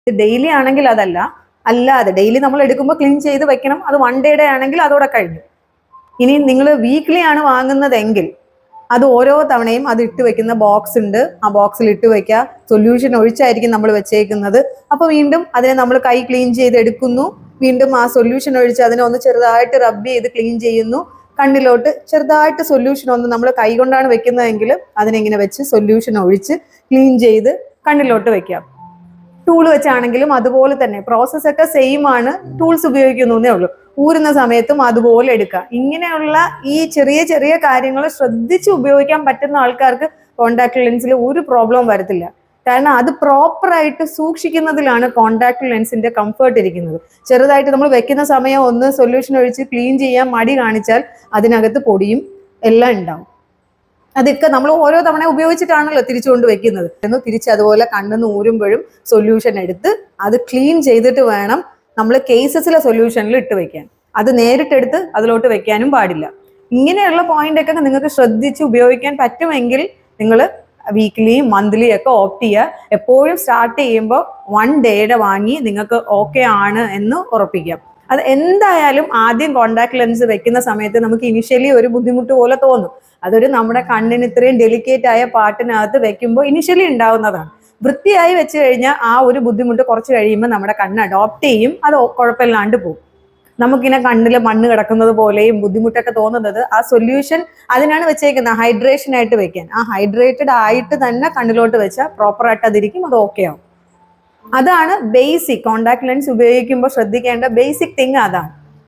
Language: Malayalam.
ഡെയിലി ആണെങ്കിൽ അതല്ല, അല്ലാതെ ഡെയിലി നമ്മൾ എടുക്കുമ്പോൾ ക്ലീൻ ചെയ്ത് വെക്കണം. അത് 1 ഡേയുടെ ആണെങ്കിൽ അതോടെ കഴിഞ്ഞു. ഇനി നിങ്ങൾ വീക്ക്ലി ആണ് വാങ്ങുന്നതെങ്കിൽ അത് ഓരോ തവണയും അത് ഇട്ട് വെക്കുന്ന ബോക്സ് ഉണ്ട്, ആ ബോക്സിൽ ഇട്ട് വെക്കുക. സൊല്യൂഷൻ ഒഴിച്ചായിരിക്കും നമ്മൾ വെച്ചേക്കുന്നത്. അപ്പൊ വീണ്ടും അതിനെ നമ്മൾ കൈ ക്ലീൻ ചെയ്ത് എടുക്കുന്നു, വീണ്ടും ആ സൊല്യൂഷൻ ഒഴിച്ച് അതിനെ ഒന്ന് ചെറുതായിട്ട് റബ്ബ് ചെയ്ത് ക്ലീൻ ചെയ്യുന്നു. കണ്ണിലോട്ട് ചെറുതായിട്ട് സൊല്യൂഷൻ ഒന്ന് നമ്മൾ കൈ കൊണ്ടാണ് വെക്കുന്നതെങ്കിൽ അതിനെങ്ങനെ വെച്ച് സൊല്യൂഷൻ ഒഴിച്ച് ക്ലീൻ ചെയ്ത് കണ്ണിലോട്ട് വെക്കാം. ടൂൾ വെച്ചാണെങ്കിലും അതുപോലെ തന്നെ പ്രോസസ് ഒക്കെ സെയിം ആണ്, ടൂൾസ് ഉപയോഗിക്കുന്നേ ഉള്ളൂ. ഊരുന്ന സമയത്തും അതുപോലെ എടുക്കുക. ഇങ്ങനെയുള്ള ഈ ചെറിയ ചെറിയ കാര്യങ്ങൾ ശ്രദ്ധിച്ച് ഉപയോഗിക്കാൻ പറ്റുന്ന ആൾക്കാർക്ക് കോണ്ടാക്ട് ലെൻസിൽ ഒരു പ്രോബ്ലം വരത്തില്ല. കാരണം അത് പ്രോപ്പറായിട്ട് സൂക്ഷിക്കുന്നതിലാണ് കോണ്ടാക്ട് ലെൻസിന്റെ കംഫർട്ട് ഇരിക്കുന്നത്. ചെറുതായിട്ട് നമ്മൾ വെക്കുന്ന സമയം ഒന്ന് സൊല്യൂഷൻ ഒഴിച്ച് ക്ലീൻ ചെയ്യാൻ മടി കാണിച്ചാൽ അതിനകത്ത് പൊടിയും എല്ലാം ഉണ്ടാവും. അതൊക്കെ നമ്മൾ ഓരോ തവണ ഉപയോഗിച്ചിട്ടാണല്ലോ തിരിച്ചുകൊണ്ട് വെക്കുന്നത്. തിരിച്ച് അതുപോലെ കണ്ണെന്ന് ഊരുമ്പോഴും സൊല്യൂഷൻ എടുത്ത് അത് ക്ലീൻ ചെയ്തിട്ട് വേണം നമ്മൾ കേസസിലെ സൊല്യൂഷനിൽ ഇട്ട് വെക്കാൻ. അത് നേരിട്ടെടുത്ത് അതിലോട്ട് വെക്കാനും പാടില്ല. ഇങ്ങനെയുള്ള പോയിന്റ് ഒക്കെ നിങ്ങൾക്ക് ശ്രദ്ധിച്ച് ഉപയോഗിക്കാൻ പറ്റുമെങ്കിൽ നിങ്ങൾ വീക്ക്ലി മന്ത്ലി ഒക്കെ ഓപ്റ്റ് ചെയ്യുക. എപ്പോഴും സ്റ്റാർട്ട് ചെയ്യുമ്പോൾ 1 ഡേയുടെ വാങ്ങി നിങ്ങൾക്ക് ഓക്കെ ആണ് എന്ന് ഉറപ്പിക്കാം. അത് എന്തായാലും ആദ്യം കോണ്ടാക്ട് ലെൻസ് വെക്കുന്ന സമയത്ത് നമുക്ക് ഇനിഷ്യലി ഒരു ബുദ്ധിമുട്ട് പോലെ തോന്നും. അതൊരു നമ്മുടെ കണ്ണിന് ഇത്രയും ഡെലിക്കേറ്റ് ആയ പാർട്ടിനകത്ത് വെക്കുമ്പോൾ ഇനിഷ്യലി ഉണ്ടാവുന്നതാണ്. വൃത്തിയായി വെച്ച് കഴിഞ്ഞാൽ ആ ഒരു ബുദ്ധിമുട്ട് കുറച്ച് കഴിയുമ്പോൾ നമ്മുടെ കണ്ണ് അഡോപ്റ്റ് ചെയ്യും, അത് കുഴപ്പമില്ലാണ്ട് പോകും. നമുക്കിങ്ങനെ കണ്ണിൽ മണ്ണ് കിടക്കുന്നത് പോലെയും ബുദ്ധിമുട്ടൊക്കെ തോന്നുന്നത് ആ സൊല്യൂഷൻ അതിനാണ് വെച്ചേക്കുന്നത്, ഹൈഡ്രേഷൻ ആയിട്ട് വെക്കാൻ. ആ ഹൈഡ്രേറ്റഡ് ആയിട്ട് തന്നെ കണ്ണിലോട്ട് വെച്ചാൽ പ്രോപ്പറായിട്ട് അതിരിക്കും, അത് ഓക്കെ ആവും. അതാണ് ബേസിക് കോണ്ടാക്ട് ലെൻസ് ഉപയോഗിക്കുമ്പോൾ ശ്രദ്ധിക്കേണ്ട ബേസിക് തിങ് അതാണ്.